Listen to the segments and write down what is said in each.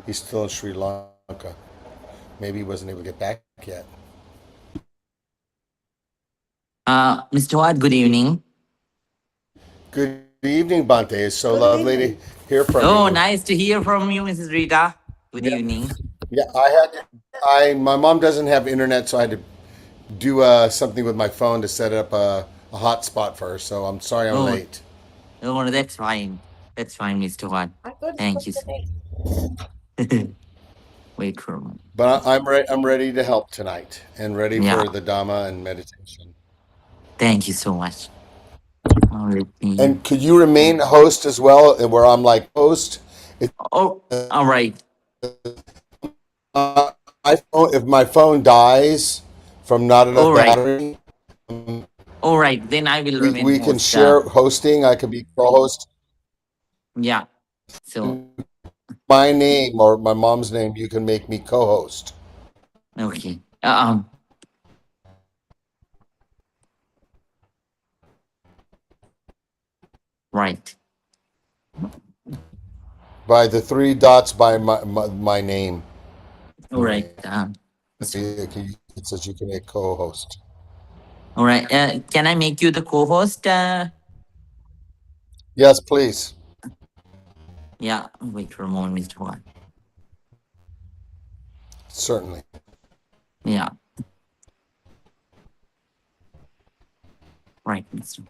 He's still in Sri Lanka. Maybe he wasn't able to get back yet. Mr. Watt, good evening. Good evening, Bante. It's so Good lovely to evening. hear from you. Oh, nice to hear from you, Mrs. Rita. Good Yeah, evening. yeah. My mom doesn't have internet, so I had to do something with my phone to set up a hotspot for her. So I'm sorry I'm Oh, late. oh, that's fine. That's fine, Mr. Watt. I couldn't Thank put you. the name. Wait for a moment. But I'm ready. I'm ready to help tonight and ready Yeah, for the Dhamma and meditation. thank you so much. Oh, let me. And could you remain host as well, where I'm like host? It, Oh, all right. if my phone dies from not enough All right. battery, All right. Then I will remain we can host. share hosting. I could be co-host. Yeah. So, My name or my mom's name, you can make me co-host. okay. Right. By the three dots by my name. All right. It says you can make co-host. All right. Can I make you the co-host? Yes, please. Yeah. Wait for a moment, Mr. Watt. Certainly. Yeah. Right, Mr.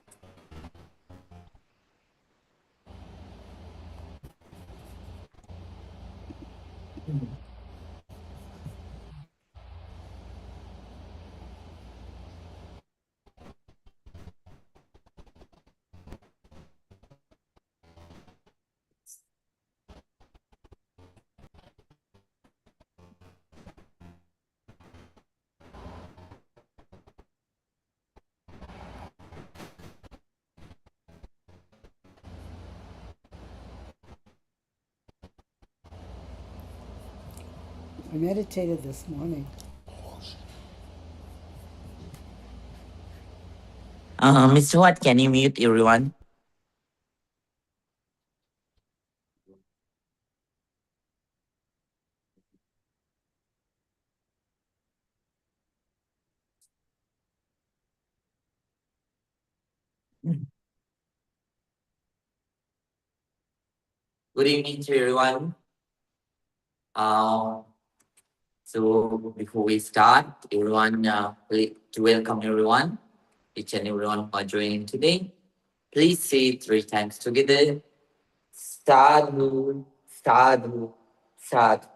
I meditated this morning. Mr. Watt, can you mute everyone? Good evening to everyone. Uh, so before we start, everyone, to welcome everyone, each and everyone who are joining today. Please say it 3 times together. Sadhu, sadhu, sadhu.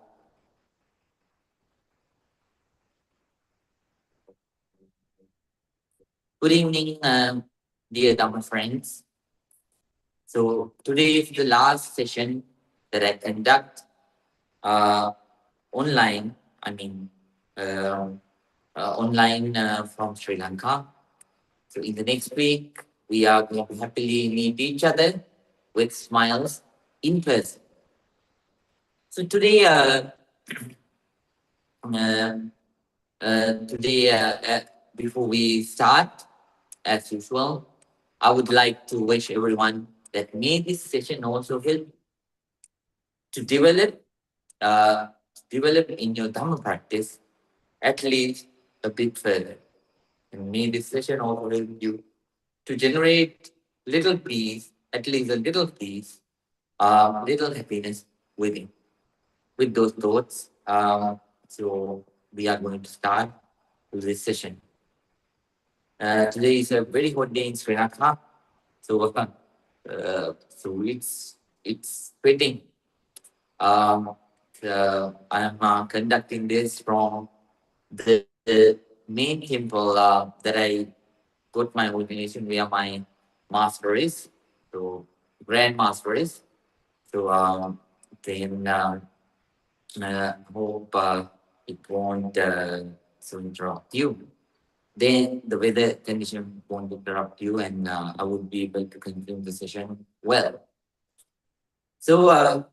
Good evening, dear Dhamma friends. So today is the last session that I conduct uh, online. I mean, um online from Sri Lanka. So in the next week, we are going to happily meet each other with smiles in person. So today, uh, today, before we start, as usual, I would like to wish everyone that may this session also help to uh, develop in your Dhamma practice at least a bit further. And may this session also help you to generate little peace, at least a little peace, little happiness within. With those thoughts, so we are going to start this session. Today is a very hot day in Sri Lanka, so so it's fitting. I am conducting this from the main temple that I got my ordination where my master is, so grand master is. So then hope it won't so interrupt you. Then the weather condition won't interrupt you, and I would be able to continue the session well. So,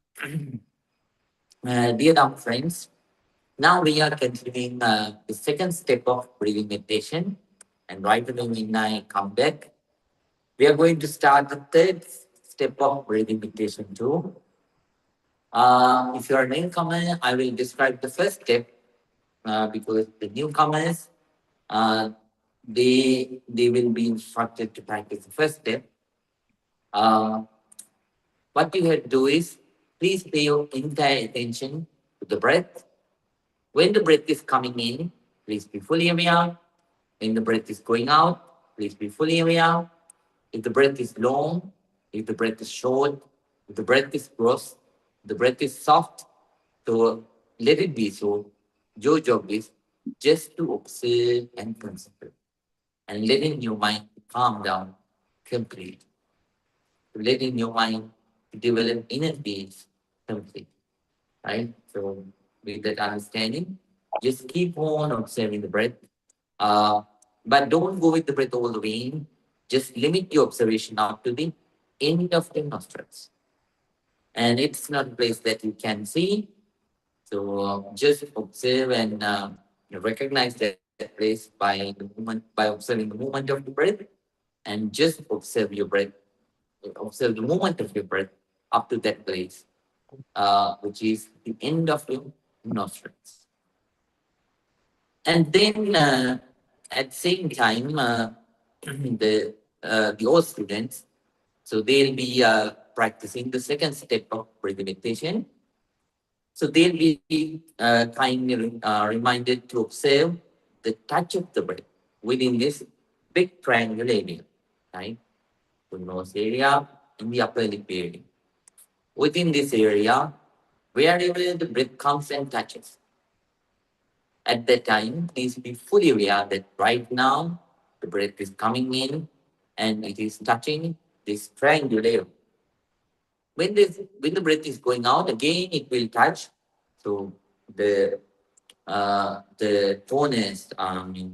dear dumb friends, now we are continuing the second step of breathing meditation, and right away when I come back, we are going to start the third step of breathing meditation too. If you are a newcomer, I will describe the first step because the newcomers, uh, they will be instructed to practice the first step. Uh, what you have to do is please pay your entire attention to the breath. When the breath is coming in, please be fully aware. When the breath is going out, please be fully aware. If the breath is long, if the breath is short, if the breath is gross, the breath is soft, so let it be so. Your job is just to observe and concentrate and letting your mind calm down completely, letting your mind develop inner peace completely, right? So with that understanding, just keep on observing the breath. Uh, but don't go with the breath all the way in. Just limit your observation up to the end of the nostrils. And it's not a place that you can see. So just observe and recognize that place by the movement, by observing the movement of the breath, and just observe your breath, observe the movement of your breath up to that place, which is the end of your nostrils. And then at the same time, the old students, so they'll be practicing the second step of breathing meditation. So they'll be kindly reminded to observe the touch of the breath within this big triangle area, right? The nose area and the upper lip area. Within this area, wherever the breath comes and touches, at that time, please be fully aware that right now the breath is coming in and it is touching this triangle area. When the breath is going out, again it will touch. So the tonus, the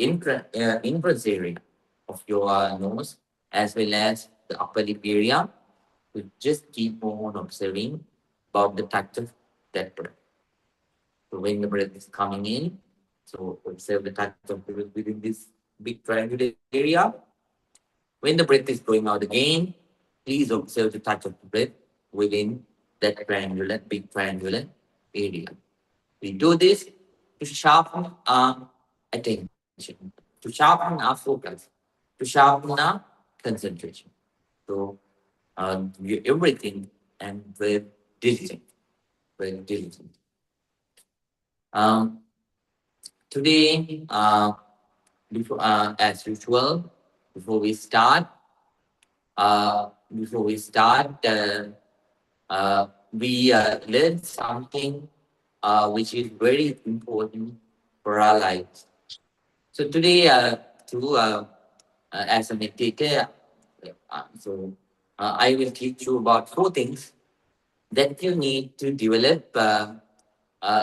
inference area of your nose, as well as the upper lip area, we just keep on observing about the touch of that breath. So when the breath is coming in, so observe the touch of the breath within this big triangular area. When the breath is going out again, please observe the touch of the breath within that triangular, big triangular area. We do this to sharpen our attention, to sharpen our focus, to sharpen our concentration. So everything and with diligent, very diligent. Um, today, as usual, before we start, before we start, we learn something which is very important for our lives. So today, as a meditator, I will teach you about four things that you need to develop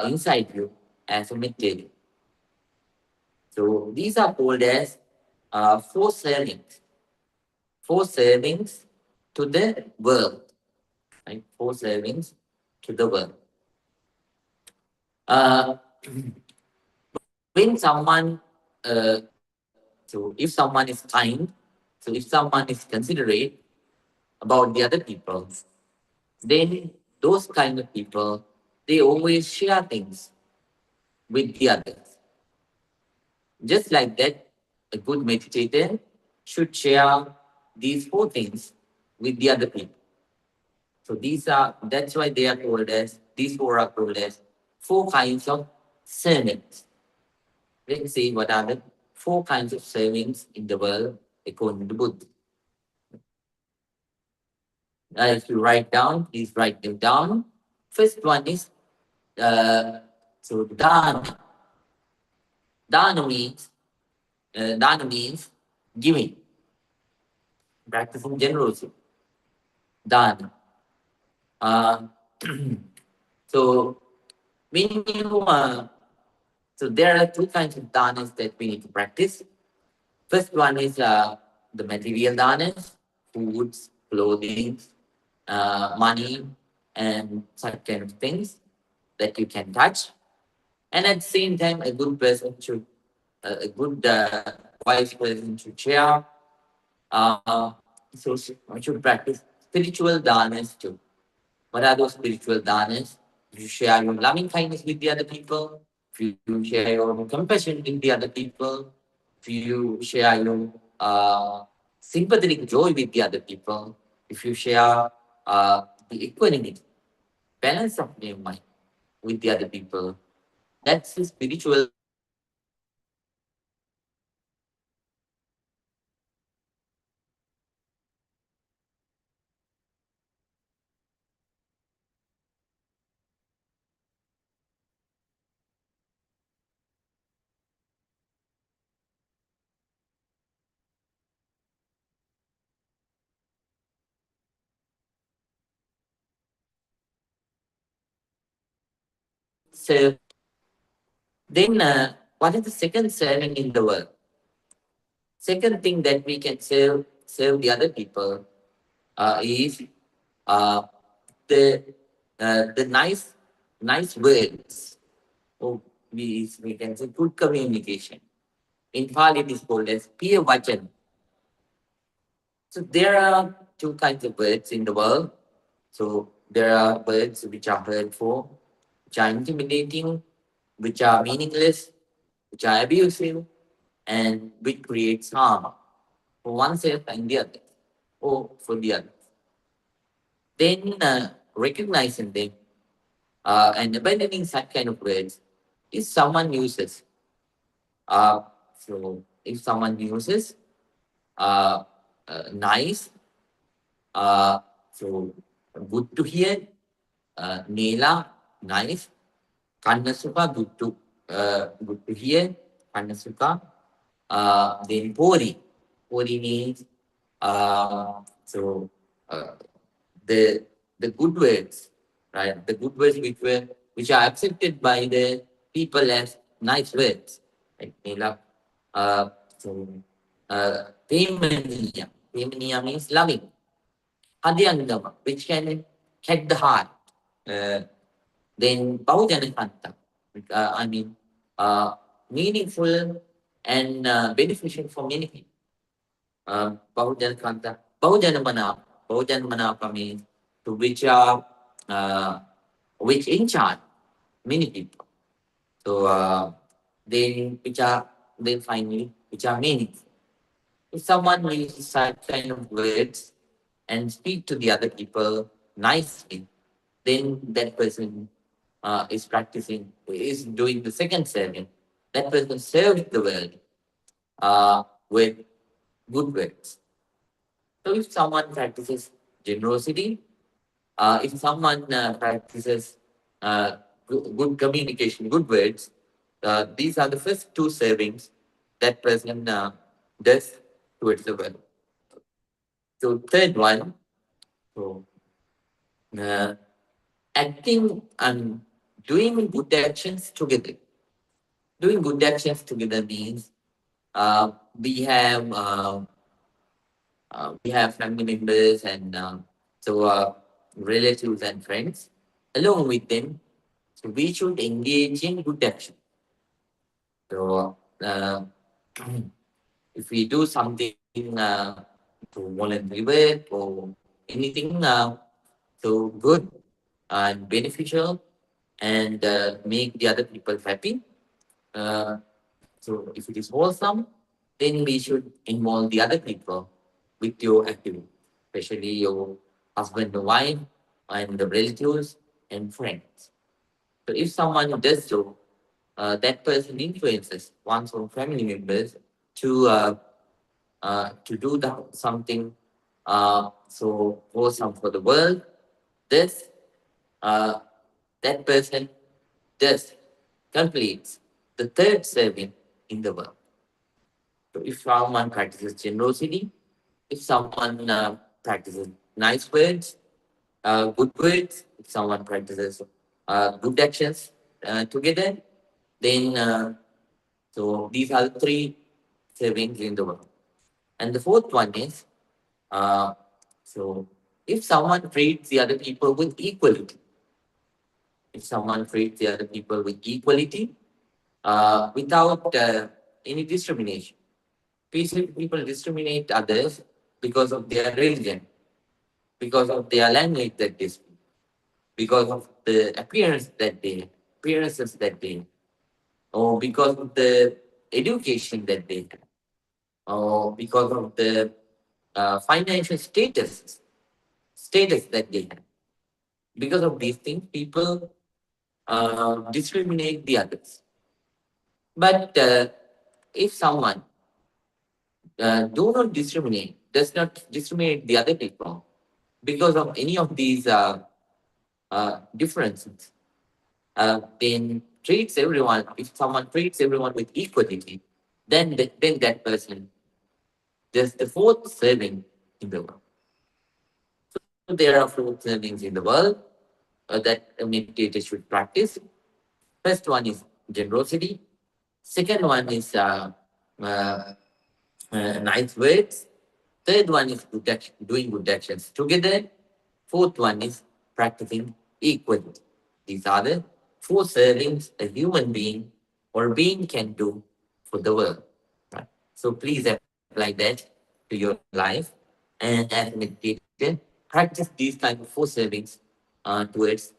inside you as a meditator. So these are called as four servings to the world, right? Four servings to the world. Uh, when someone, so if someone is kind, so if someone is considerate about the other people, then those kind of people, they always share things with the others. Just like that, a good meditator should share these four things with the other people. So that's why they are called as, these four are called as four kinds of servants. Let's see what are the four kinds of servants in the world according to Buddha. If you write down, please write them down. First one is uh, so dana. Dana means giving, practicing generosity. Dana. Uh, so when you so there are two kinds of danas that we need to practice. First one is the material danas, foods, clothing, money, and such kind of things that you can touch. And at the same time, a good person should, a good wise person should share. Uh, so should practice spiritual danas too. What are those spiritual danas? If you share your loving kindness with the other people, if you share your compassion with the other people, if you share your sympathetic joy with the other people, if you share the equanimity, balance of your mind with the other people, that's the spiritual dana. So then, what is the second serving in the world? Second thing that we can serve the other people is uh, the nice words. Oh, we can say good communication. In Pali, it is called as Piya Vachan. So there are two kinds of words in the world. So there are words which are hurtful, which are intimidating, which are meaningless, which are abusive, and which creates harm for oneself and the other, or for the other. Then recognizing them and abandoning such kind of words if someone uses. So if someone uses uh, nice, uh, so good to hear, Nela, nice, Kannasuka, good to hear, Kannasuka, then Pori. Pori means so uh, the the good words, right? The good words which are accepted by the people as nice words. Like Nila, so Pemaniya. Pemaniya means loving. Hadyangama, which can catch the heart. Uh, then Bahujanakanta, I mean, uh, meaningful and beneficial for many people. Bahujanakanta, Bahujanamana, Bahujanamana means to which are which in charge many people. So then which are then finally which are meaningful. If someone uses such kind of words and speak to the other people nicely, then that person is doing the second serving. That person serves the world with good words. So if someone practices generosity, if someone practices good communication, good words, these are the first two servings that person does towards the world. So third one, so uh, acting and doing good actions together. Doing good actions together means uh, we have uh, we have family members and relatives and friends. Along with them, so we should engage in good action. So if we do something to voluntary work or anything so good and beneficial and make the other people happy. Uh, so if it is wholesome, then we should involve the other people with your activity, especially your husband and wife and the relatives and friends. So if someone does so, that person influences one's own family members to do something so wholesome for the world. This uh, that person just completes the third serving in the world. So if someone practices generosity, if someone practices nice words, good words, if someone practices good actions together, then so these are the three savings in the world. And the fourth one is uh, so if someone treats the other people with equality, if someone treats the other people with equality without any discrimination. People discriminate others because of their religion, because of their language that they speak. because of the appearances that they, or because of the education that they have, or because of the financial status that they have. Because of these things, people discriminate the others. But if someone does not discriminate the other people because of any of these differences, then treats everyone. If someone treats everyone with equality, then that person does the fourth serving in the world. So there are four servings in the world that a meditator should practice. First one is generosity. Second one is uh, nice words. Third one is doing good actions together. Fourth one is practicing equality. These are the four servings a human being or being can do for the world. Right? So please apply that to your life. And as a meditator, practice these kind of four servings towards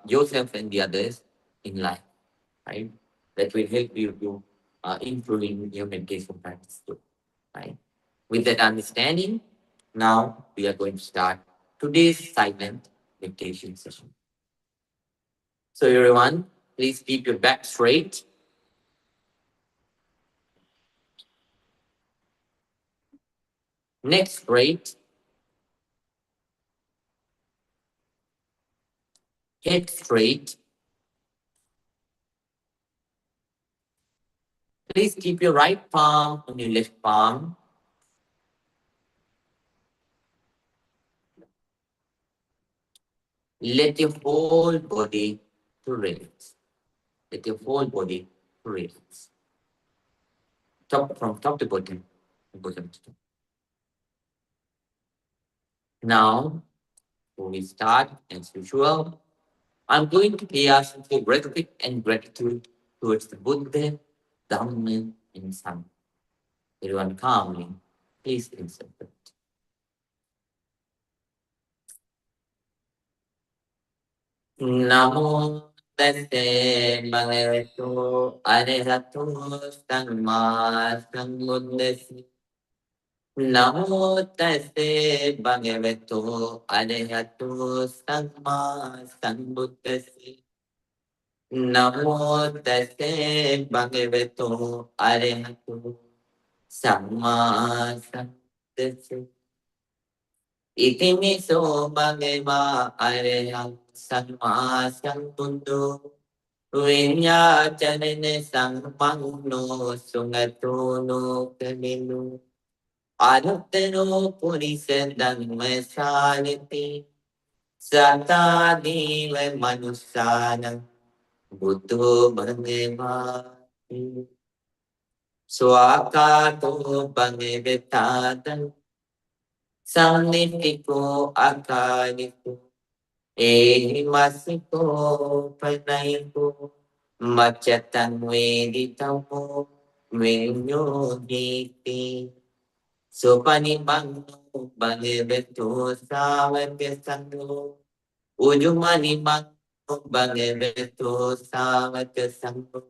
yourself and the others in life. Right? That will help you to improving your meditation practice too. Right? With that understanding, now we are going to start today's silent meditation session. So everyone, please keep your back straight. Neck straight. Head straight. Please keep your right palm on your left palm. Let your whole body to relax. Let your whole body to relax. From top to bottom. Bottom to top. Now, before we start, as usual, I'm going to pay us for gratitude and gratitude towards the Buddha, Dhamma, and Sangha. Everyone calmly, please accept it. Namo Tase Bhagavato Arahato Samma Sambuddhassa. Namo Tase Bhagavato Arahato Samma Sambuddhassa. Namo Tase Bhagavato Arahato Samma Sambuddhassa. Itimiso Bhagava Araham Samma Sambuddho Vinya Janane Sampanno Sungato no Kaminu Anuttano Purisa Dhamma Saliti Sata Deva Manusana Buddho Bhagava Swakato Bhagavata Samnitiko Akariko Ehimasiko Panaiko Machatan Veditamo Vinyogiti Sopanibano Bhagavato Savakasano Ujumani Bhagavato Bhagavato Savakasano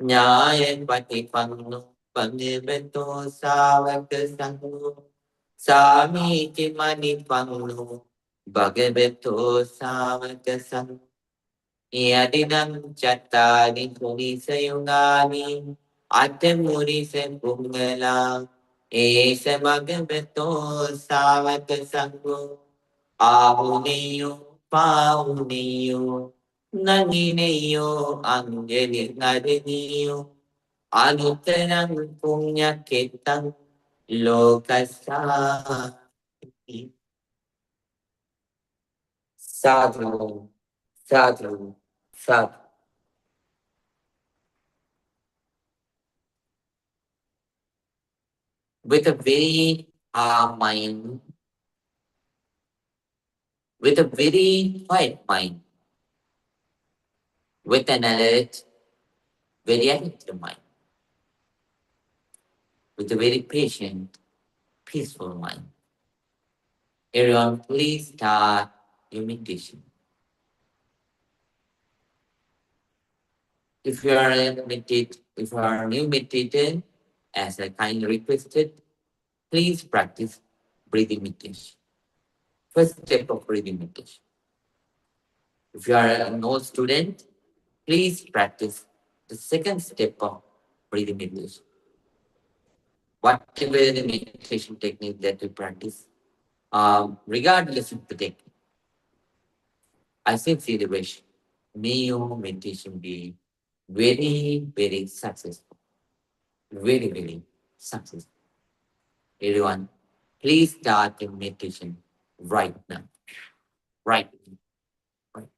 Nyaya Patipanno Bhagavato Savakasano Sami Kimani Panno Bhagavato Savakasano Yadidam Chattani Purisayungani Atamurisa Pungala Esa Bhagavato Savakasano Ahuneyo Pauneyo Nangineyo Angeli Nadiniyo Anuttanam Punya Ketam Lokasa Sadhu, sadhu, sadhu. With a very mind, with a very quiet mind, with an alert, very active mind, with a very patient, peaceful mind. Everyone, please start your meditation. if you are a new meditator, as I kindly requested, please practice breathing meditation. First step of breathing meditation. If you are a no student, please practice the second step of breathing meditation. Whatever the meditation technique that we practice, regardless of the technique, I sincerely wish may your meditation be very, very successful. Very, very successful. Everyone, please start your meditation right now. Right. Right.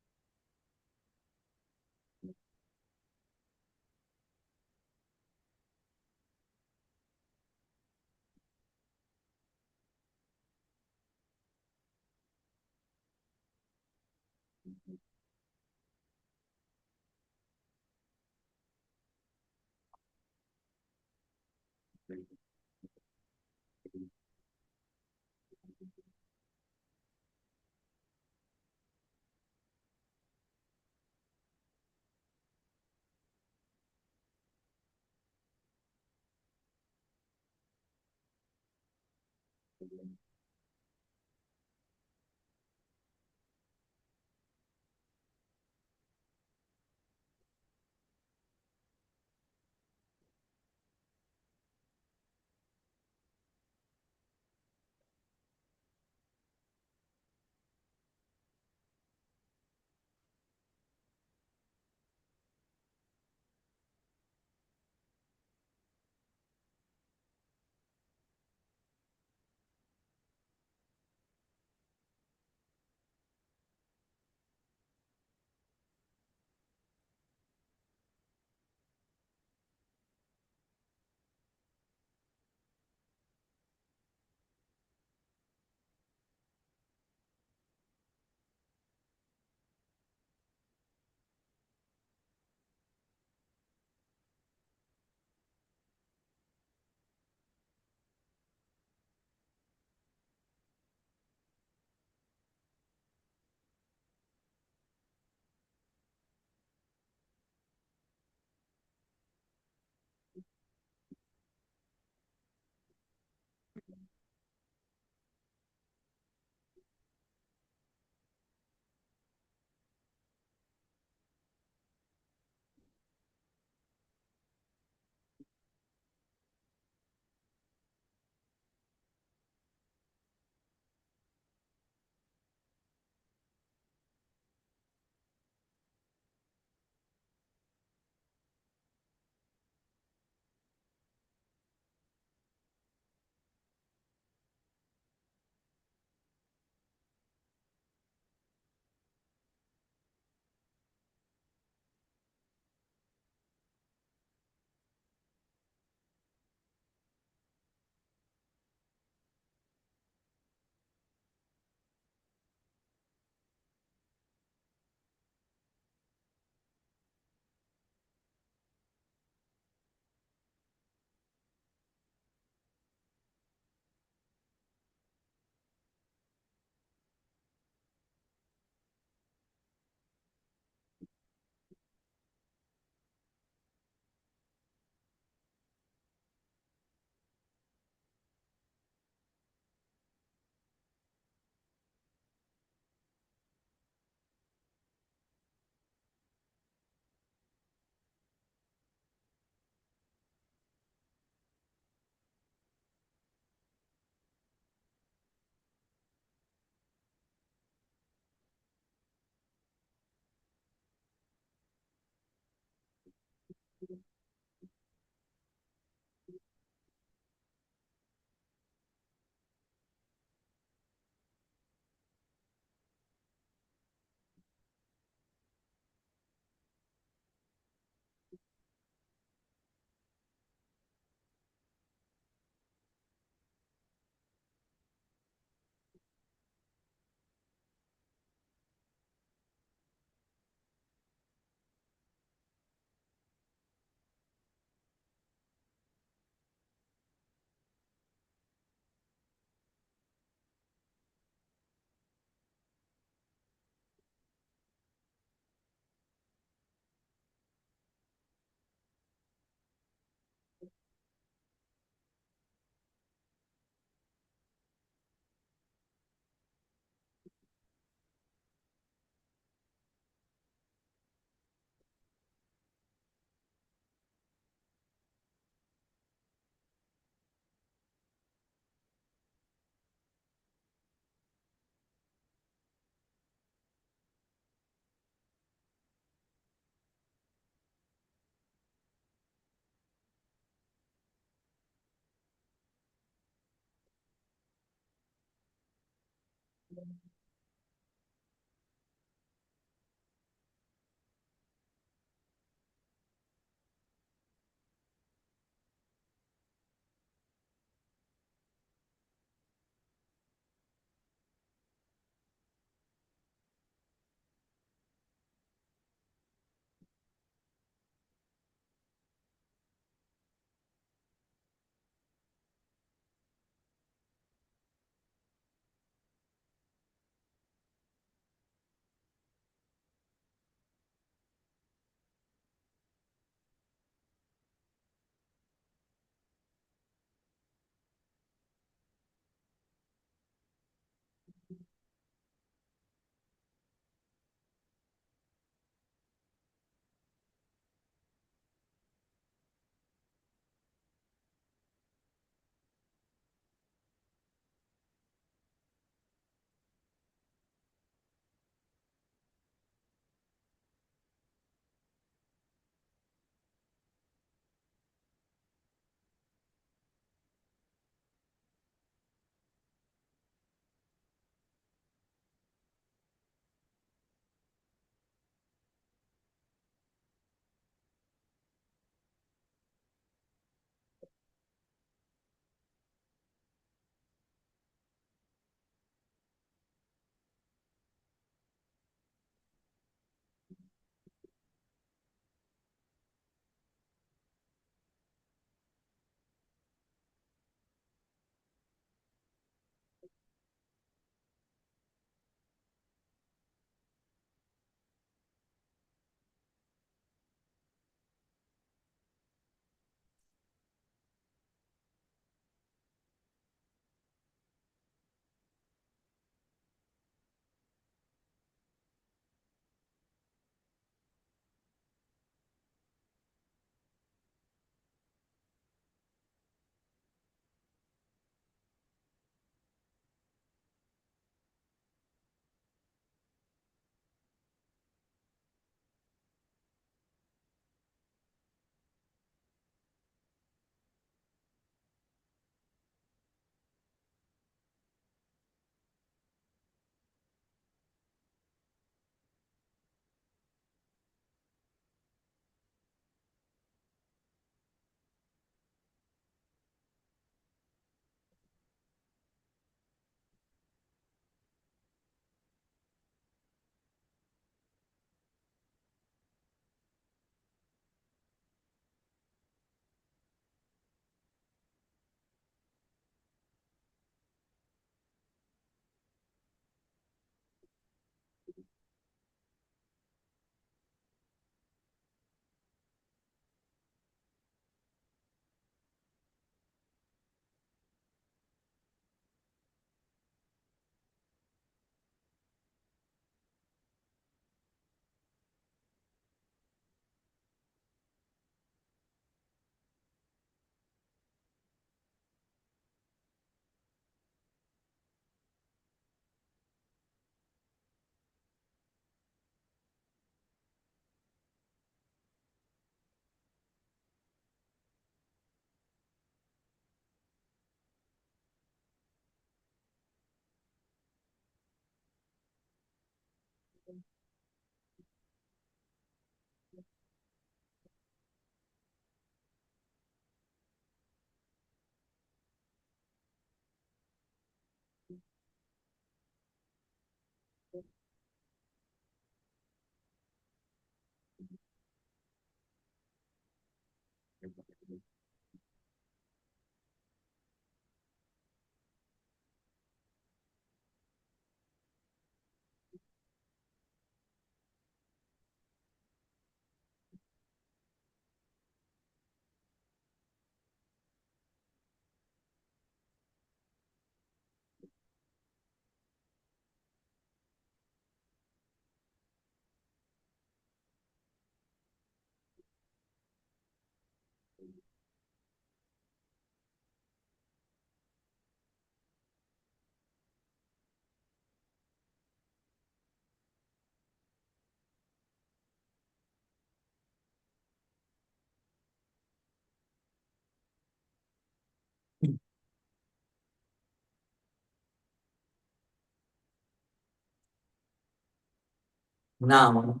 Now,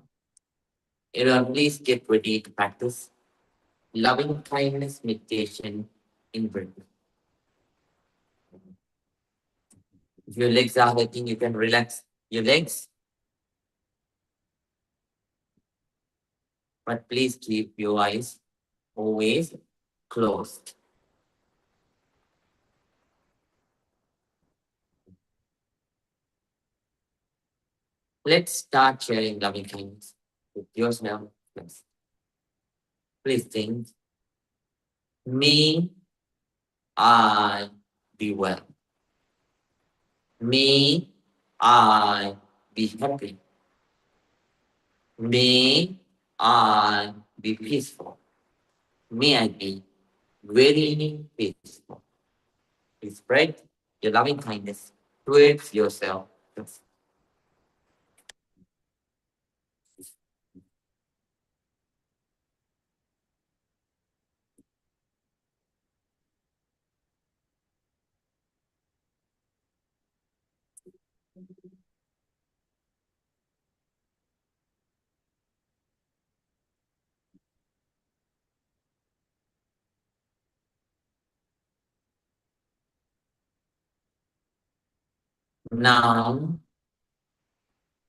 everyone, please get ready to practice loving kindness meditation in breath. If your legs are hurting, you can relax your legs, but please keep your eyes always closed. Let's start sharing loving kindness with yourself first. Please think, may I be well. May I be happy. May I be peaceful. May I be very peaceful. Please spread your loving kindness towards yourself first. Now,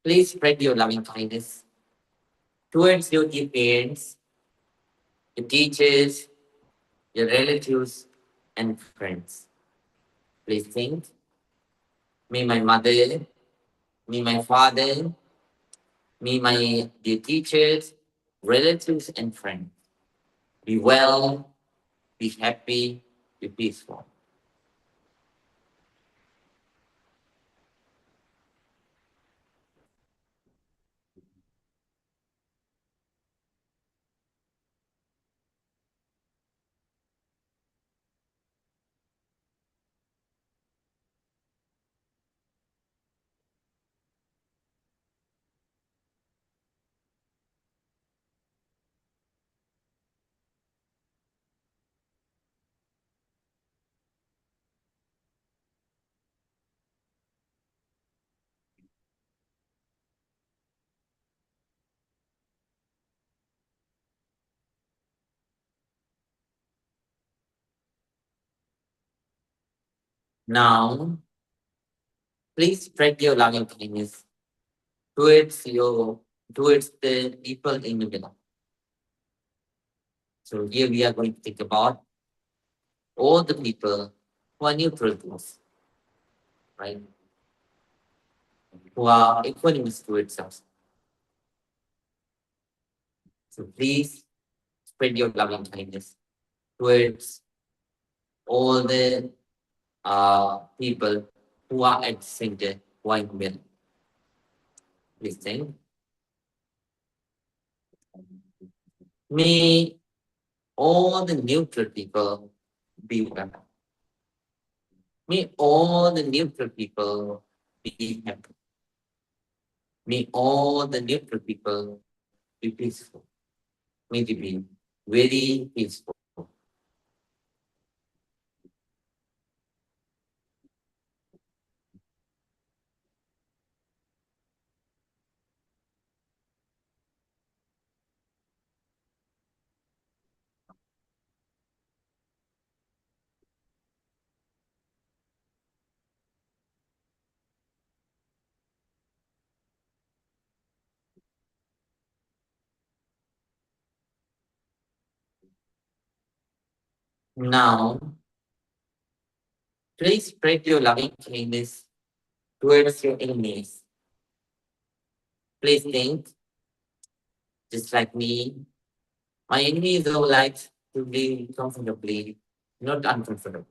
please spread your loving kindness towards your dear parents, your teachers, your relatives, and friends. Please think, may my mother, may my father, may my dear teachers, relatives, and friends be well, be happy, be peaceful. Now, please spread your loving kindness towards your towards the people in the middle. So here we are going to think about all the people who are neutral to us, right? Who are equanimous towards us. So please spread your loving kindness towards all the people who are at the center, who are in the middle. Please think. May all the neutral people be well. May all the neutral people be happy. May all the neutral people be peaceful. May they be very peaceful. Now, please spread your loving kindness towards your enemies. Please think, just like me, my enemies all like to live comfortably, not uncomfortable.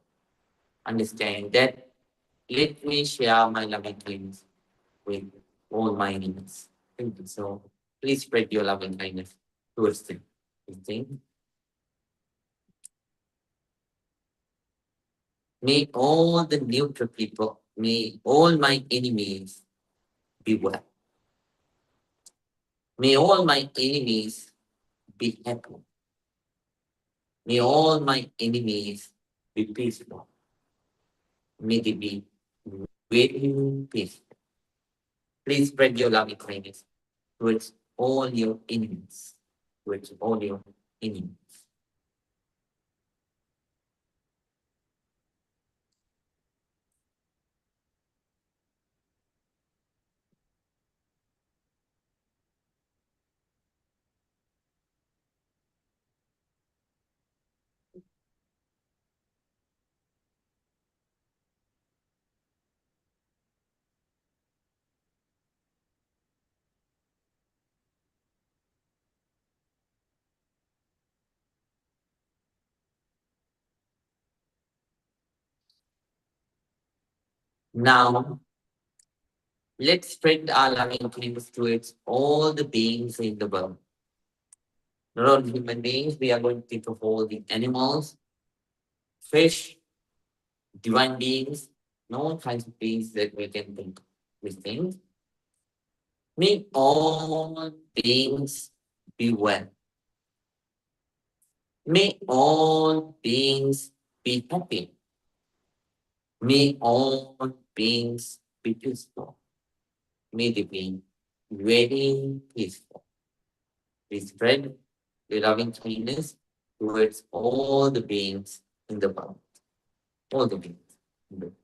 Understand that. Let me share my loving kindness with all my enemies. Thank you. So please spread your loving kindness towards them. You think? May all the neutral people, may all my enemies be well. May all my enemies be happy. May all my enemies be peaceful. May they be very peaceful. Please spread your loving kindness towards all your enemies. Towards all your enemies. Now, let's spread our loving kindness towards all the beings in the world. Not only human beings, we are going to think of all the animals, fish, divine beings, and all kinds of beings that we can think. We think. May all beings be well. May all beings be happy. May all beings be peaceful. May they be very peaceful. We spread the loving kindness towards all the beings in the world. All the beings. in the world.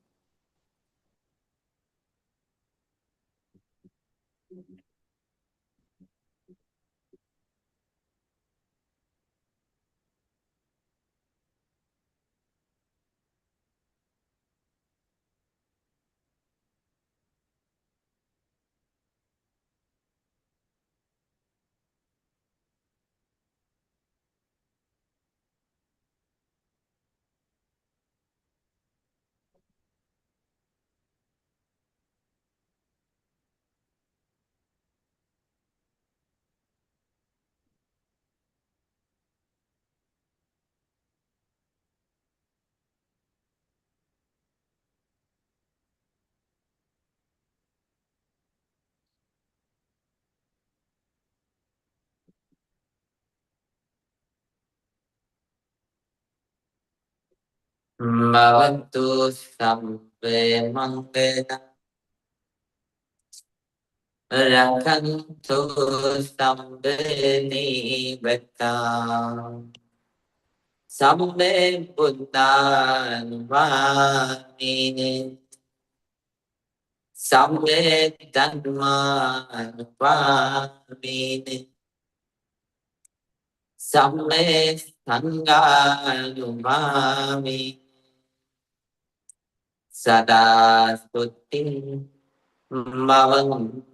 Bhavantu sabbe mangala rakantu sabbe nibbata sabbe buddhanuvami sabbe dhammanuvami sabbe sanghānuvami sada stuti bhavantu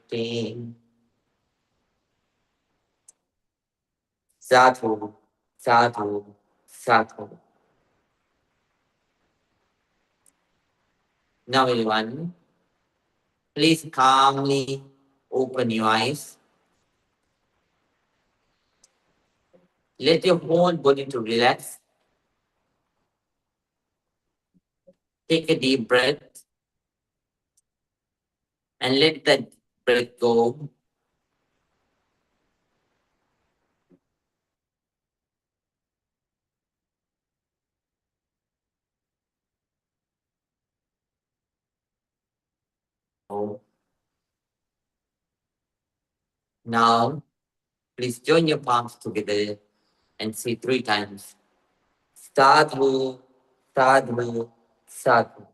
te. Sadhu, sadhu, sadhu. Now everyone, please calmly open your eyes. Let your whole body to relax. Take a deep breath and let that breath go. Now, please join your palms together and say 3 times. Sadhu, sadhu, sadhu.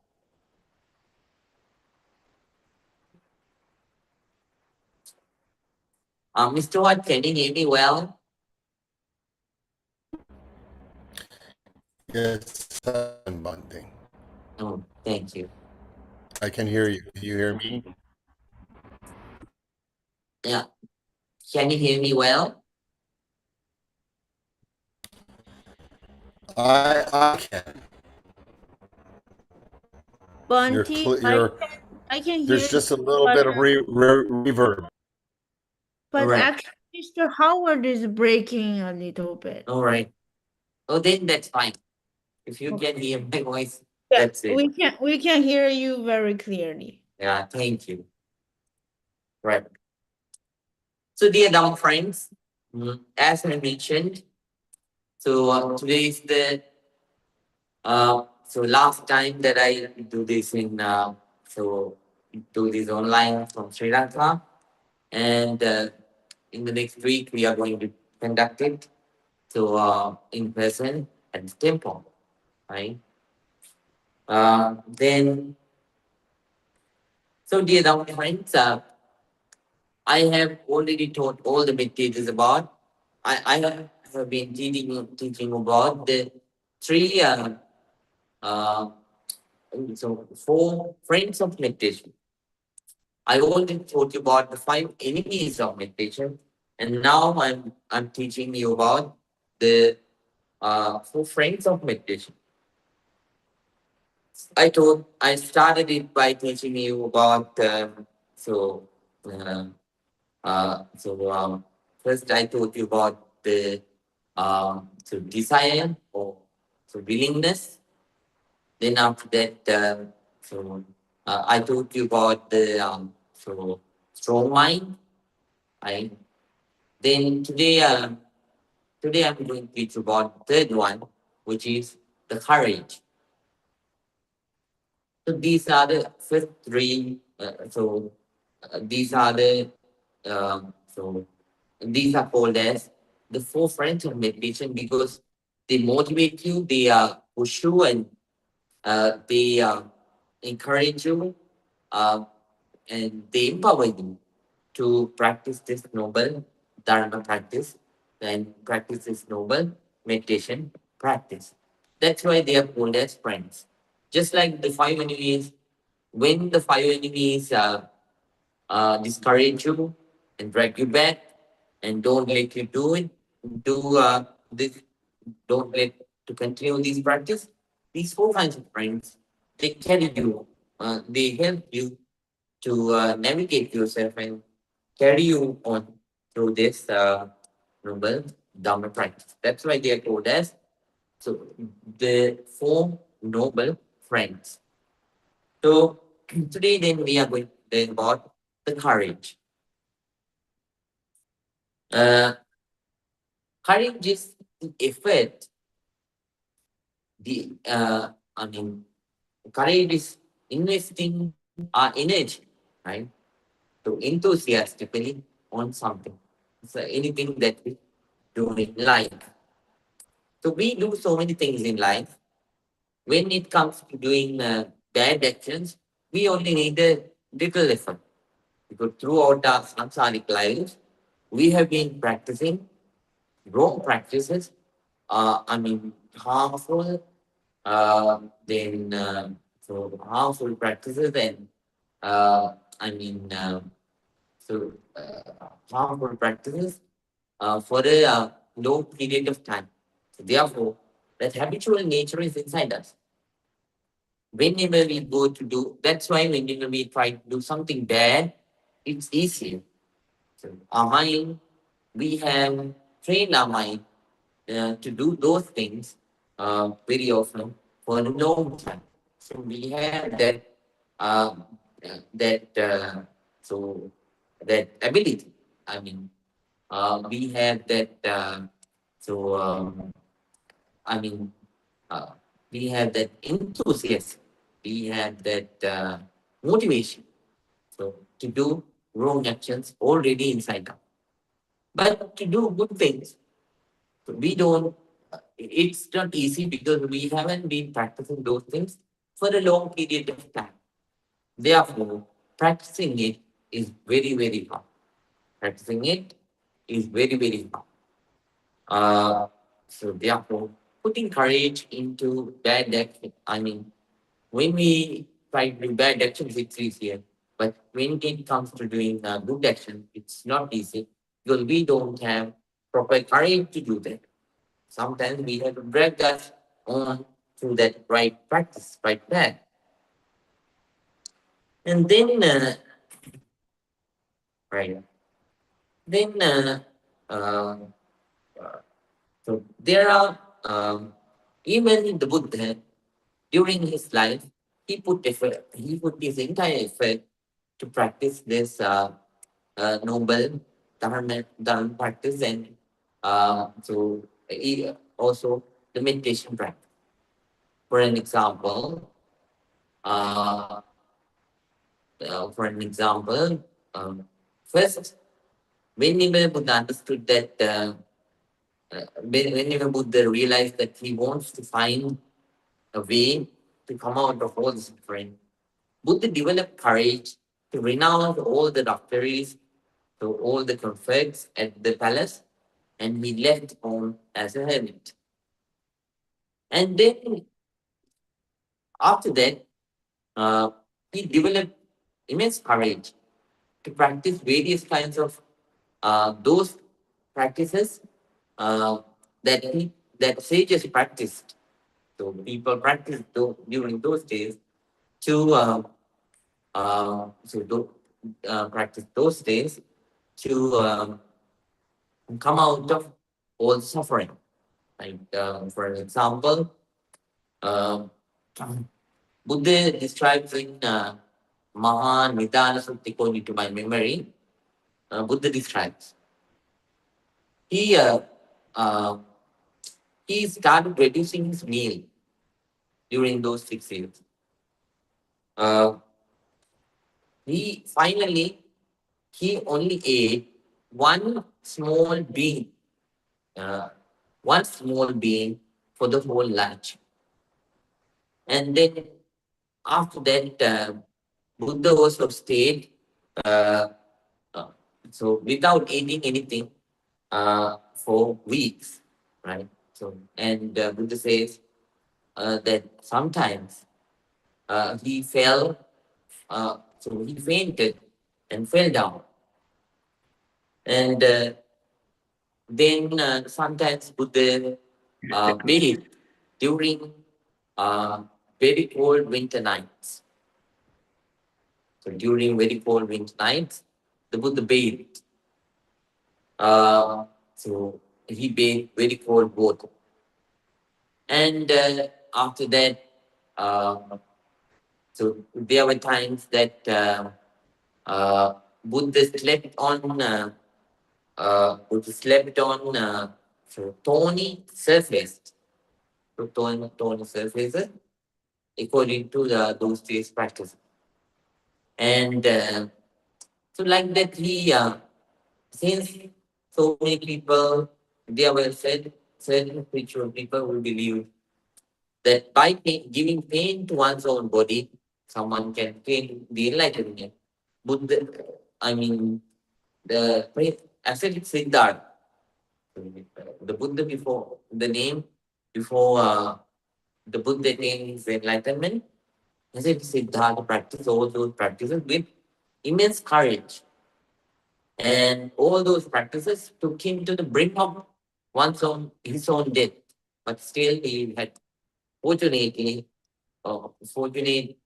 Mr. Watt, can you hear me well? Yes, I'm bonding. Oh, thank you. I can hear you. Can you hear me? Yeah. Can you hear me well? I can. Bunty, I can hear There's just a little but, bit of reverb. but Right. actually Mr. Howard is breaking a little bit. All right. Oh, then that's fine. If you can hear my voice, Yeah, that's it. we can hear you very clearly. Yeah, thank you. Right. So, dear dumb friends, as I mentioned, so today is the so last time that I do this in so do this online from Sri Lanka, And in the next week, we are going to conduct it in person at the temple, right? Then, so dear Dhamma friends, I have already taught all the meditators about. I have been teaching about the three, uh, so four friends of meditation. I already taught you about the five enemies of meditation, and now I'm teaching you about the four friends of meditation. I started it by teaching you about so uh, first I told you about the desire or willingness. Then after that, I told you about the strong mind. Right. Then today I'm going to teach you about the third one, which is the courage. So these are the first three. These are the so these are called as the four friends of meditation because they motivate you, they push you, and they encourage you, uh, and they empower you to practice this noble dharma practice and practice this noble meditation practice. That's why they are called as friends. Just like the five enemies, when the five enemies discourage you and drag you back and don't let you do this, don't let to continue this practice. These four kinds of friends, they carry you, they help you to navigate yourself and carry you on through this noble Dharma practice. That's why they are called as the four noble friends. So today then we are going to learn about the courage. Uh, Courage is the effort, the I mean courage is investing our energy, right? To enthusiastically on something. So anything that we do in life. So we do so many things in life. When it comes to doing bad actions, we only need a little effort. Because throughout our samsaric lives, we have been practicing wrong practices, harmful, then harmful practices, and I mean, harmful practices for a long period of time. So therefore, that habitual nature is inside us. Whenever we go to do, that's why whenever we try to do something bad, it's easier. So our mind, we have trained our mind to do those things very often for a long time. So we have uh, that so that ability. I mean, we have that so I mean uh, we have that enthusiasm. We have that motivation. So to do wrong actions already inside us. But to do good things, we don't, it's not easy because we haven't been practicing those things for a long period of time. Therefore, practicing it is very, very hard. Practicing it is very, very hard. So therefore, putting courage into bad action, I mean, when we try to do bad actions, it's easier. But when it comes to doing good action, it's not easy because we don't have proper courage to do that. Sometimes we have to drag us on through that right practice, right path. And then, right, then, uh, uh, so there are, even the Buddha, during his life, he put his entire effort to practice this noble dharma practice and also the meditation practice. For an example, uh, for an example, first Whenever Buddha understood that, whenever Buddha realized that he wants to find a way to come out of all the suffering, Buddha developed courage to renounce all the luxuries, to all the comforts at the palace, and he left home as a hermit. And then after that, uh, he developed immense courage to practice various kinds of those practices uh, that sages practiced. So people practiced during those days to practice those days to come out of all suffering. Like for example, um Buddha describes in Maha Nidana Sutta, according to my memory. Buddha describes he uh, uh, he started reducing his meal during those 6 years. Uh, he finally he only ate one small bean, uh, one small bean for the whole lunch, and then after that, Buddha also stayed. Uh, uh, so without eating anything for weeks, right? So and Buddha says that sometimes he fell, so he fainted and fell down, and then sometimes Buddha bathed during uh, very cold winter nights. So during very cold winter nights, the Buddha bathed. So he bathed very cold water. And after that, uh, so there were times that Buddha slept on so thorny surface, so thorny surfaces, according to those days practice. And so like that, he since so many people, there were certain spiritual people who believe that by giving pain to one's own body, someone can gain the enlightenment. Buddha, I mean, the ascetic Siddhartha, the Buddha before the name, before the Buddha attained his enlightenment, ascetic Siddhartha practiced all those practices with immense courage. And all those practices took him to the brink of his own death. But still, he had fortunately, fortunate,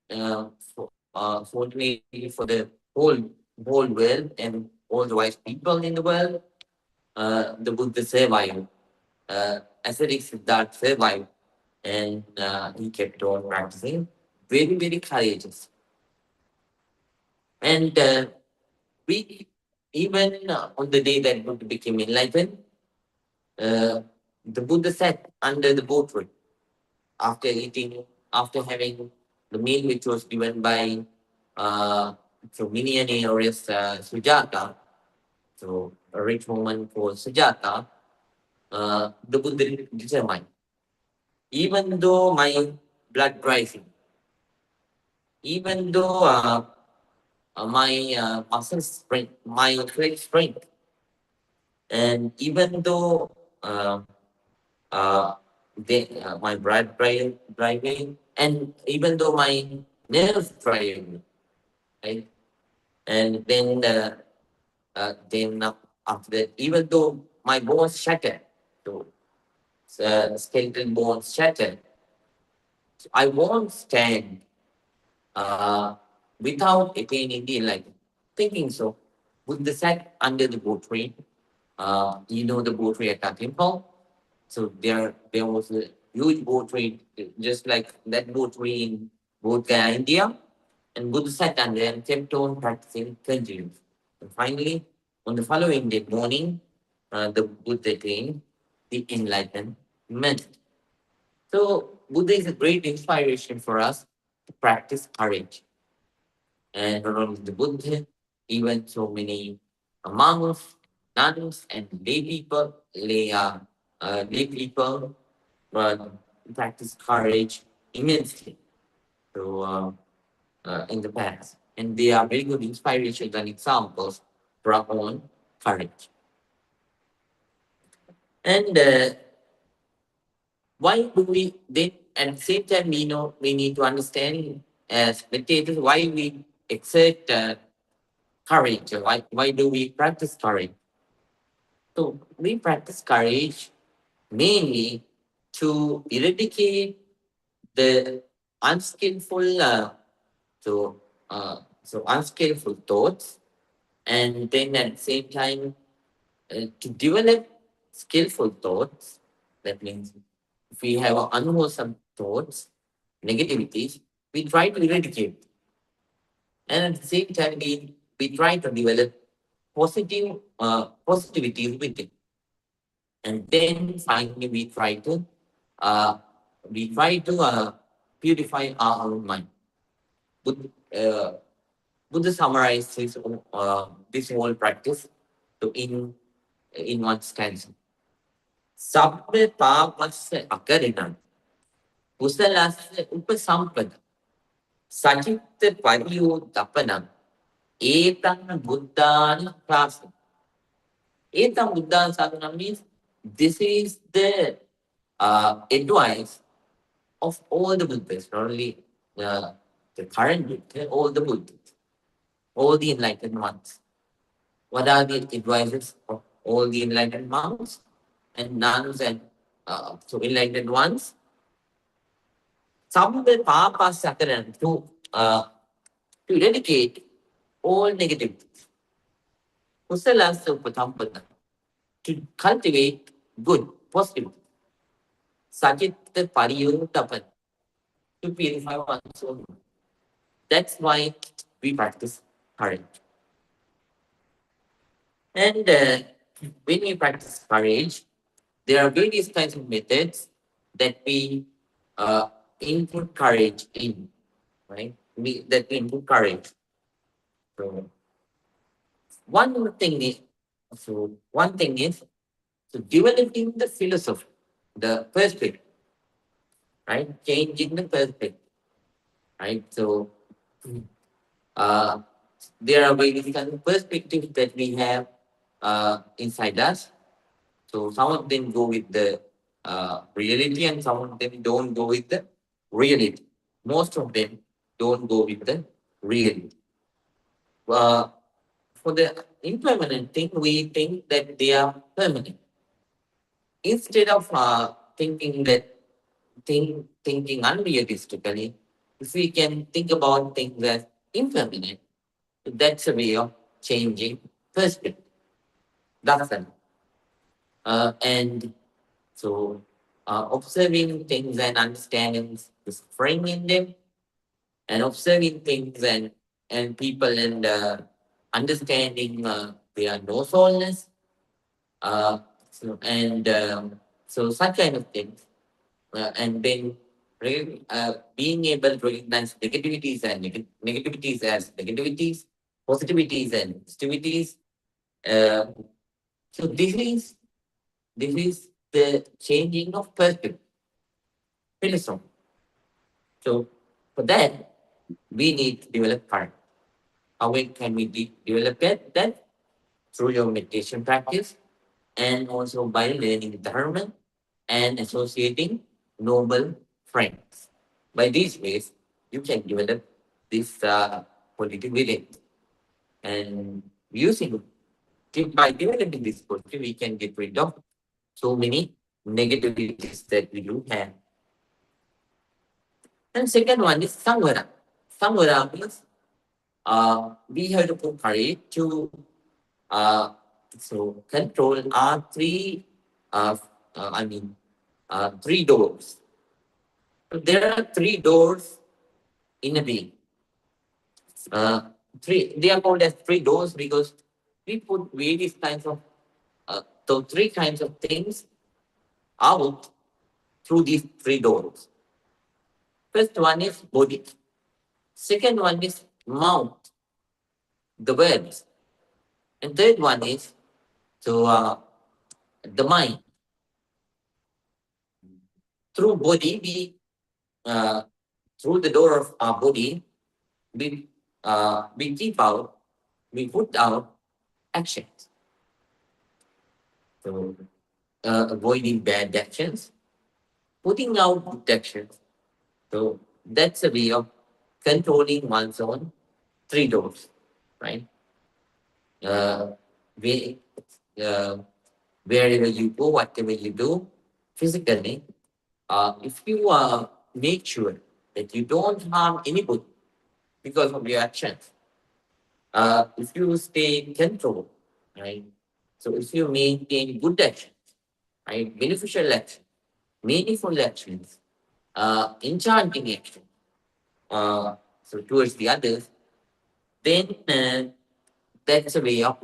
fortunately for the whole world and all the wise people in the world, the Buddha survived. Ascetic Siddhartha survived, and he kept on practicing, very very courageous. And we even on the day that Buddha became enlightened, uh, the Buddha sat under the boat tree after eating, after having the meal which was given by so Minyan or Sujata, so a rich woman called Sujata, the Buddha determined, even though my blood rising, even though my muscle strength, my leg strength, and even though uh, my driving, and even though my nerves driving, right? And then after that, even though my bones shattered, so skeletal bones shattered, I won't stand without attaining the enlightenment. Thinking so, Buddha sat under the boat tree. The boat tree at that temple. So there was a huge boat tree, just like that boat tree in Bodh Gaya, India. And Buddha sat under and kept on practicing continues. And finally, on the following day morning, the Buddha attained the enlightenment. So Buddha is a great inspiration for us to practice courage. And not only the Buddha, even so many monks, nuns, and lay people practice courage immensely. So, in the past, and they are very good inspirations and examples for our own courage. And why do we then at the same time we know we need to understand as meditators why we exert courage? Why do we practice courage? So we practice courage mainly to eradicate the unskillful unskillful thoughts, and then at the same time to develop skillful thoughts. That means if we have unwholesome thoughts, negativities, we try to eradicate. And at the same time, we try to develop positivity with it. And then finally, uh, purify our own mind. Buddha, Buddha summarized this whole practice to in one stanza. Sabbe papasya akarina, kusalasya upasampada, sachitta pariyo tapanam, etam buddhana klasa. Etam buddhana sadhana means this is the advice of all the Buddhas, not only the current Buddha, all the Buddhas, all the enlightened ones. What are the advices of all the enlightened monks and nuns and enlightened ones? Some of the Papa Sakaran to eradicate all negativities. Kusala Supatampada, to cultivate good, positive. Sajit Pariyo Tapan, to purify one's own. That's why we practice courage. And when we practice courage, there are various kinds of methods that we input courage in, right? We input courage. So one thing is so developing the philosophy, the perspective, right? Changing the perspective, right? So there are various kinds of perspectives that we have inside us. So some of them go with the reality, and some of them don't go with the reality. Most of them don't go with the reality. Uh, for the impermanent thing, we think that they are permanent. Instead of thinking unrealistically, if we can think about things as impermanent, that's a way of changing perspective. That's it. And so observing things and understanding the suffering in them, and observing things and people and understanding their no soulness, so such kind of things, and then being able to recognize negativities and negativities as negativities, positivities and positivities. Uh, so this is the changing of perspective, philosophy. So for that, we need to develop courage. How can we develop that? That through your meditation practice, and also by learning dharma and associating noble friends. By these ways, you can develop this positive willing. And using by developing this positive, we can get rid of so many negativities that we do have. And second one is samvara. Samvara means we have to put courage to control our uh, three doors. So there are three doors in a being. They are called as three doors because we put various kinds of so three kinds of things out through these three doors. First one is body. Second one is mouth, the words. And third one is the mind. Through body, uh, through the door of our body, we keep out, we put out actions. So avoiding bad actions, putting out good actions. So that's a way of controlling one's own three doors, right? Uh, we, uh, Wherever you go, whatever you do, physically, if you make sure that you don't harm anybody because of your actions, if you stay in control, right? So if you maintain good actions, right, beneficial actions, meaningful actions, enchanting actions, towards the others, then that's a way of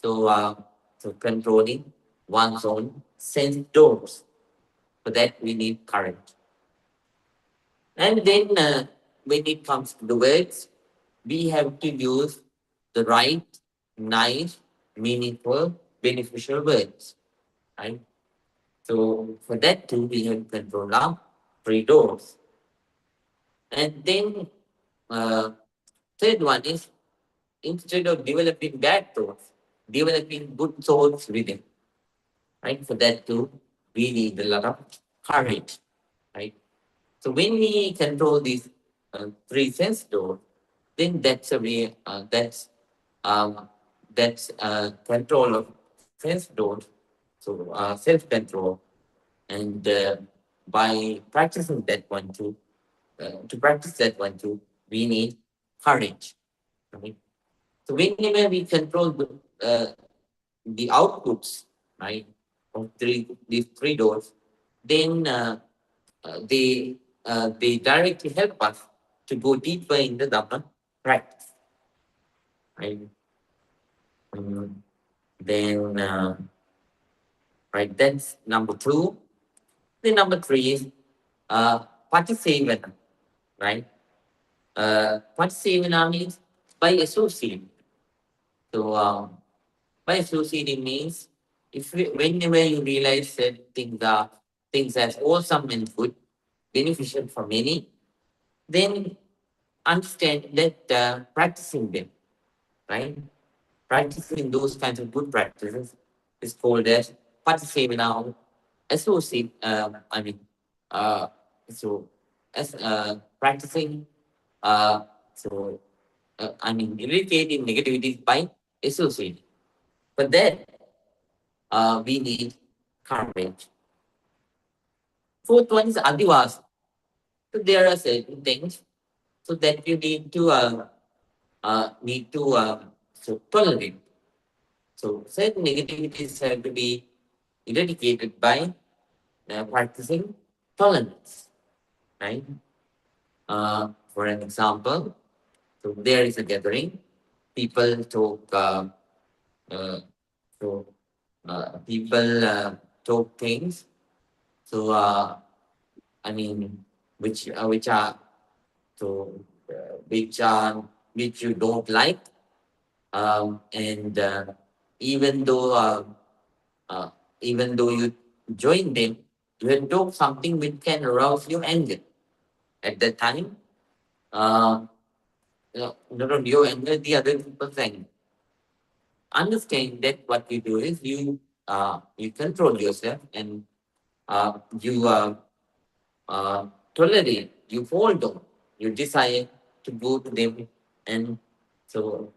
so controlling one's own sense doors. For that, we need courage. And then, when it comes to the words, we have to use the right, nice, meaningful, beneficial words, right? So for that too, we have to control our three doors. And then, uh, third one is instead of developing bad thoughts, developing good thoughts within, right? For that too, we need a lot of courage, right? So when we control these three sense doors, then that's a way, control of sense doors, so self-control. And by practicing that one too, to practice that one too, we need courage, right? So whenever we control the outputs, right, of these three doors, then they directly help us to go deeper in the Dhamma practice, right? Mm, then, right, that's number two. Then number three is participation, right? Participation means by associating. So, by associating means whenever you realize that things as wholesome and good, beneficial for many, then understand that practicing them, right? Practicing those kinds of good practices is called as participation associate. Uh, so as practicing, uh, irritating negativities by associating. But that we need courage. Fourth one is adivas. So there are certain things so that you need to tolerate. So certain negativities have to be eradicated by practicing tolerance, right? For an example, so there is a gathering, people talk, uh, so people talk things. So I mean, which are so which you don't like, and even though uh, uh, even though you join them, you will do something which can arouse your anger. At that time, not only your anger, the other people's anger. Understand that what you do is you control yourself and you tolerate, you hold on, you desire to go to them, and so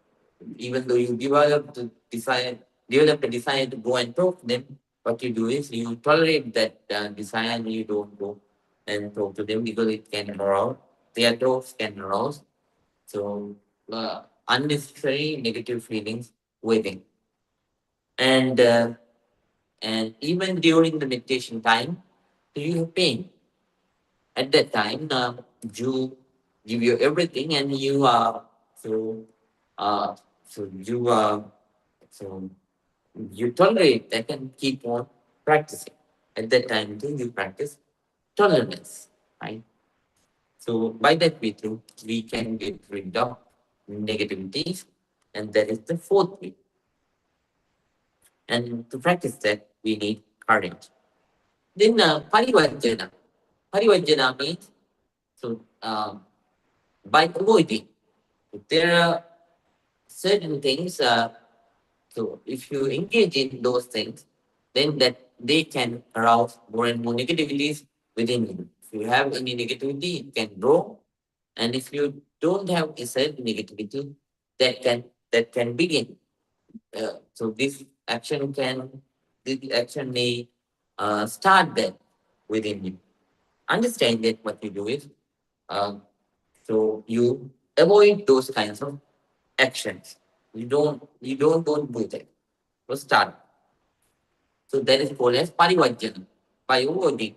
even though you develop a desire to go and talk to them, what you do is you tolerate that desire and you don't go and talk to them because it can arouse, their talks can arouse. So unnecessary negative feelings within. And even during the meditation time, you have pain. At that time, you give your everything, and you uh, so you so you tolerate that and keep on practicing. At that time, too, you practice tolerance, right? So by that way, too, we can get rid of negativities, and that is the fourth way. And to practice that, we need courage. Then parivajana. Parivajana means so by avoiding. There are certain things. So if you engage in those things, then that they can arouse more and more negativities within you. If you have any negativity, it can grow, and if you don't have a certain negativity, that can begin. So this action may start that within you. Understand that what you do is, um, so you avoid those kinds of actions. You don't do that. So start. So that is called as parivajana. By avoiding,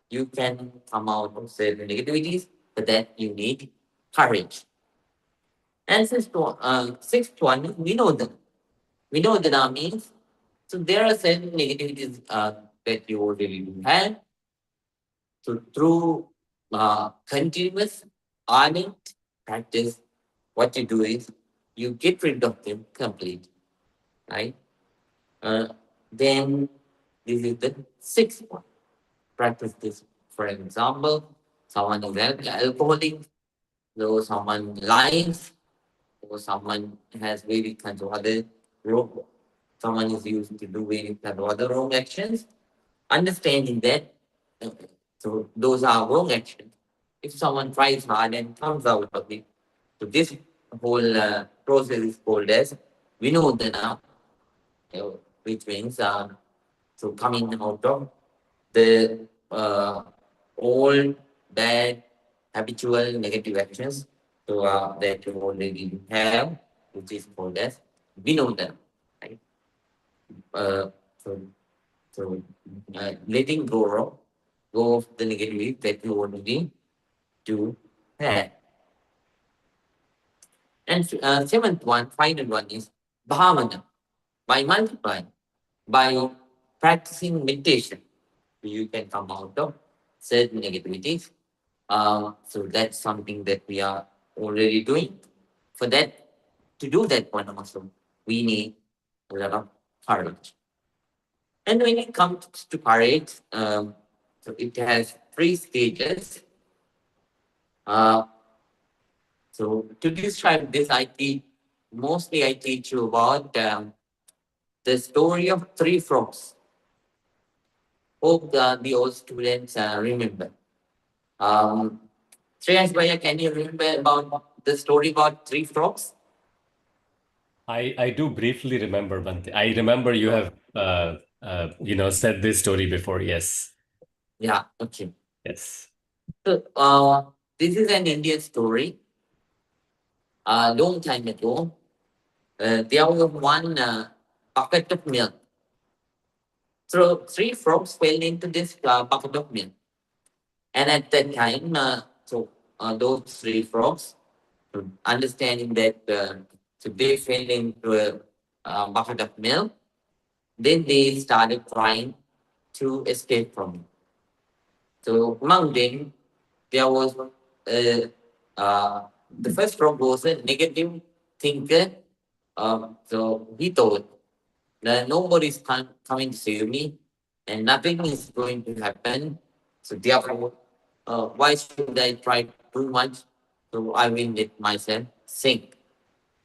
you can come out of certain negativities, but that you need courage. And sixth one is vinodana. Vinodana means, so there are certain negativities that you already do have. So through continuous ardent practice, what you do is you get rid of them completely, right? Uh, then this is the sixth one. Practice this. For example, someone is alcoholic, so someone lies, or someone has various kinds of other wrong, someone is used to do various kinds of other wrong actions. Understanding that, uh, so those are wrong actions. If someone tries hard and comes out of it, so this whole process is called as vinodana, which means so coming out of the old, bad, habitual, negative actions so, that you already have, which is called as vinodana. Right? Uh, so, so letting go of the negativity that you already do have. And seventh one, final one is bhavana. By multiplying, by practicing meditation, you can come out of certain negativities. So that's something that we are already doing. For that, to do that one also, we need a lot of courage. And when it comes to courage, so it has three stages. Uh, so to describe this, I teach you about the story of three frogs. Hope the old students remember. Um, Shreyas Bhaiya, can you remember about the story about three frogs? I do briefly remember one thing. I remember you have said this story before. Yes. Yeah, okay. Yes. So this is an Indian story. Long time ago, there was one bucket of milk. So three frogs fell into this bucket of milk. And at that time, those three frogs, understanding that so they fell into a bucket of milk, then they started trying to escape from it. So among them, there was the first frog was a negative thinker. So he thought that nobody's coming to save me and nothing is going to happen. So therefore, why should I try too much? So I will let myself sink.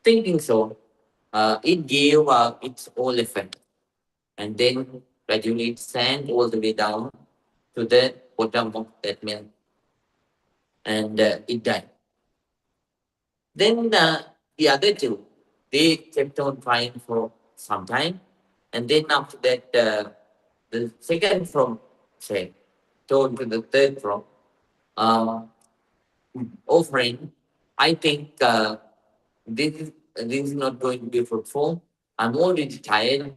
Thinking so, it gave its all effect. And then gradually it sank all the way down to the bottom of that mill and it died. Then the other two, they kept on trying for some time. And then after that, the second frog said, told to the third frog, um, oh friend, I think this is not going to be fruitful. I'm already tired,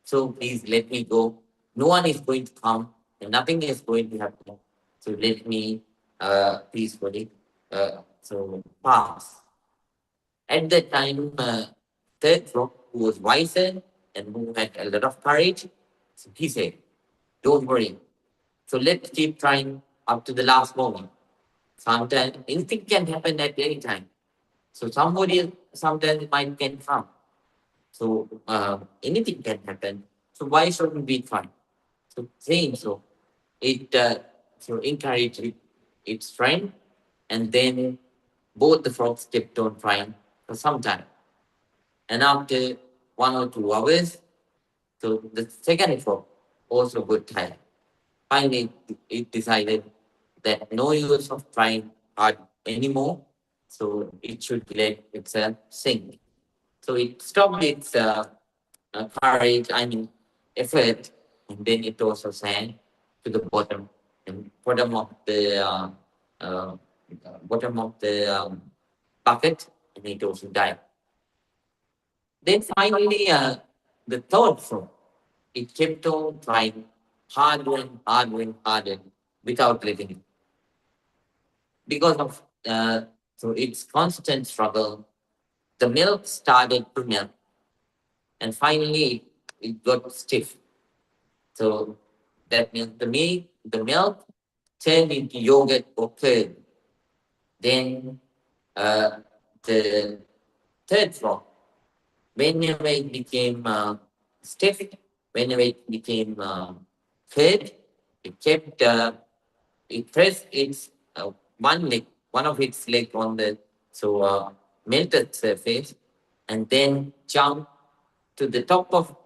so please let me go. No one is going to come, and nothing is going to happen. So let me peacefully pass. At that time, third frog, who was wiser and who had a lot of courage, so he said, "Don't worry. So let's keep trying up to the last moment. Sometimes anything can happen at any time. So somebody sometimes might can come. So anything can happen. So why shouldn't we try? So saying so, it encouraged its friend, and then both the frogs kept on trying for some time. And after 1 or 2 hours, so the second frog also got tired. Finally, it decided that no use of trying hard anymore, so it should let itself sink. So it stopped its courage, effort, and then it also sank to the bottom, and uh, bottom of the bucket, and it also died. Then finally, the third frog, it kept on trying harder and harder and harder without letting it. Because of its constant struggle, the milk started to melt, and finally it got stiff. So that means the milk turned into yogurt or curd. Then the third frog, whenever it became stiff, whenever it became curd, it kept it pressed its one of its leg on the melted surface, and then jumped to the top of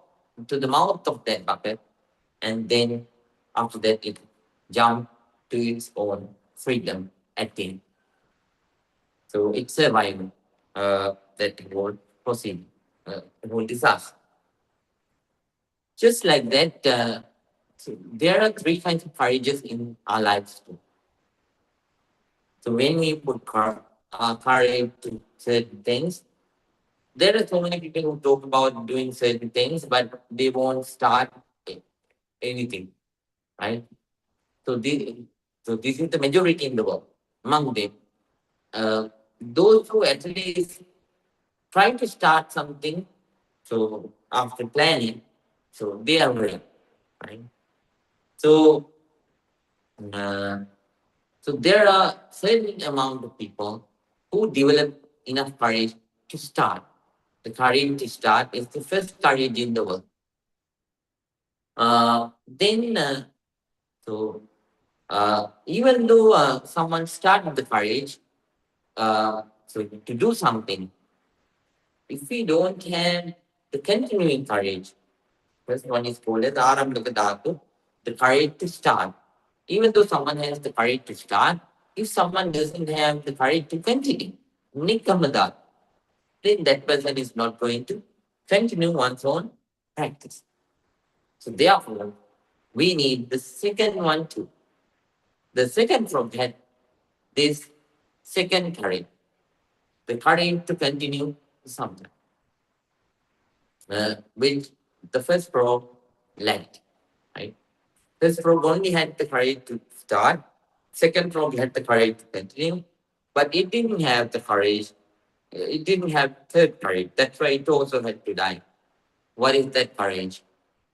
to the mouth of that bucket, and then after that it jumped to its own freedom again. So it survived that whole proceed, whole disaster. Just like that, so there are three kinds of courages in our lives too. So when we put courage to certain things, there are so many people who talk about doing certain things, but they won't start anything, right? So this is the majority in the world. Among them, those who at least try to start something, so after planning, so they are ready, right? So, uh, so there are certain amount of people who develop enough courage to start. The courage to start is the first courage in the world. Then, even though someone started the courage to do something, if we don't have the continuing courage, first one is called as Arambhaka, the courage to start. Even though someone has the courage to start, if someone doesn't have the courage to continue, Nikamadat, then that person is not going to continue one's own practice. So therefore, we need the second one too. The second frog had this second courage, the courage to continue something, which the first frog lacked, right? First frog only had the courage to start, second frog had the courage to continue, but it didn't have the courage, it didn't have third courage. That's why it also had to die. What is that courage?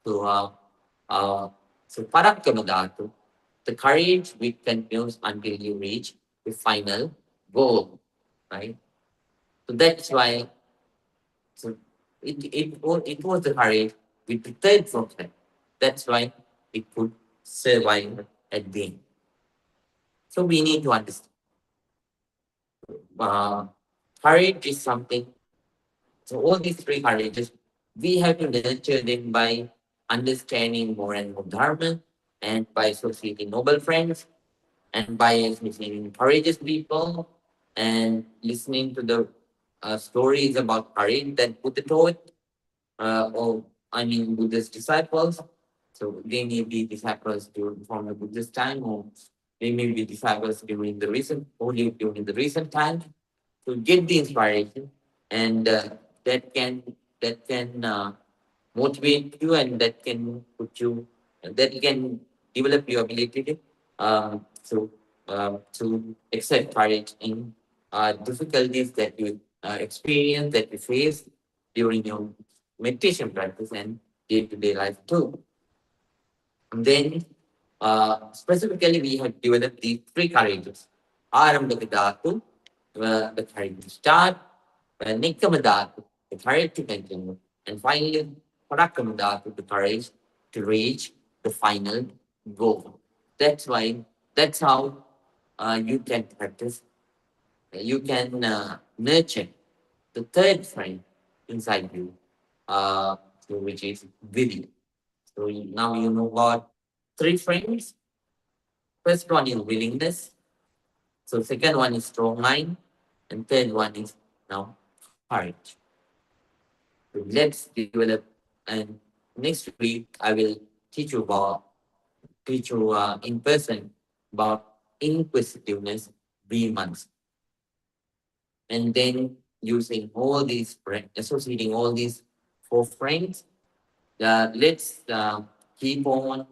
So, Parakkamadatu, the courage which continues until you reach the final goal, right? So that's why it was the courage with the third prophet. That's why it could survive at the end. So we need to understand. Courage is something. So all these three courages, we have to nurture them by understanding more and more dharma, and by associating noble friends, and by associating courageous people, and listening to the stories about courage that Buddha taught, Buddhist disciples. So they may be disciples from the Buddhist time, or they may be disciples during the recent, only during the recent time, to get the inspiration, and that can motivate you, and that can that can develop your ability to accept courage in difficulties that you experience, that you face during your meditation practice and day-to-day life too. And then, specifically, we have developed these three courages. Arambhakadatu, the courage to start, Nikkamadatu, the courage to continue, and finally, Parakamda, the courage to reach the final goal. That's how you can practice. You can nurture the third friend inside you, which is Vidhi. So now you know about three friends. First one is willingness. So second one is strong mind, and third one is now courage. So let's develop. And next week I will teach you in person about inquisitiveness 3 months, and then using all these associating all these four friends. Let's keep on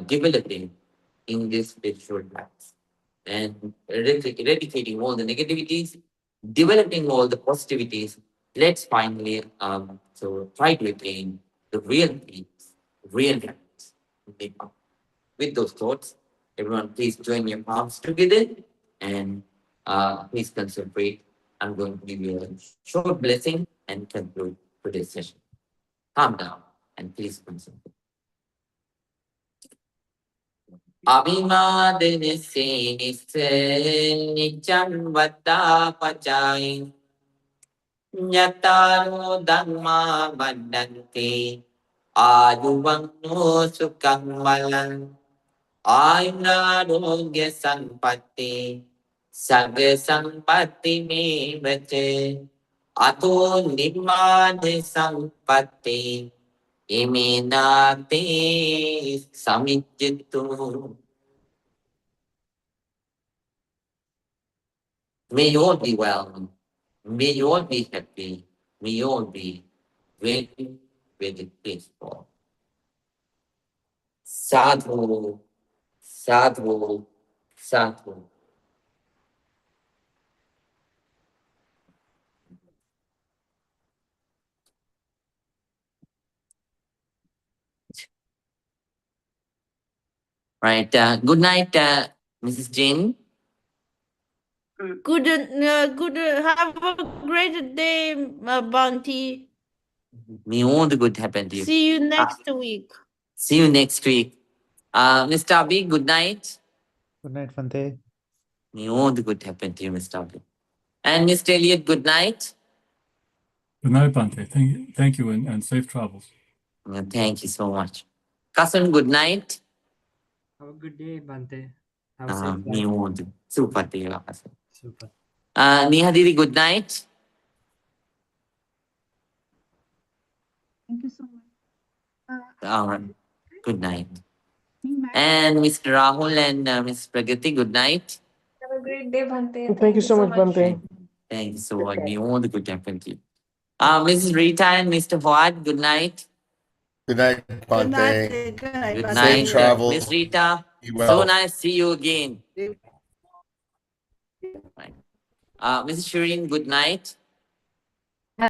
developing in this spiritual life and eradicating all the negativities, developing all the positivities. Let's finally so try to attain the real peace, real happiness. With those thoughts, everyone please join your palms together and please concentrate. I'm going to give you a short blessing and conclude today's session. Calm down and please concentrate. Abhimadene nicham vata pachai Nyataro dhamma bandante Ayuvano sukham malang Ayunarogya sampatti Sagya sampatti me vache Ato nimmane sampatti Iminate samijjitu. May you all be well. May you all be happy. May you all be very, very peaceful. Sadhu, sadhu, sadhu. Right. Good night, Mrs. Jane. Good, have a great day, Bounty. May all the good happen to you. See you next week. See you next week. Mr. Abhi, good night. Good night, Fante. May all the good happen to you, Mr. Abhi. And Mr. Elliot, good night. Good night, Bante. Thank you, and safe travels. Thank you so much. Kasan, good night. Have a good day, Bante. Have a safe flight. Super Deva Kasan. Super. Neha Didi, good night. Thank you so much. All right. Good night. And Mr. Rahul and Ms. Pragati, good night. Have a great day, Bhante. Thank you so much, Bante. Thank you so much. May all the good happen to you. Mrs. Rita and Mr. Fuad, good night. Good night, Good Bante. night. Good night. Good Bye. night, Safe travels. Miss Rita. Be So well. nice to see you again. Right. Mrs. Shireen, good night.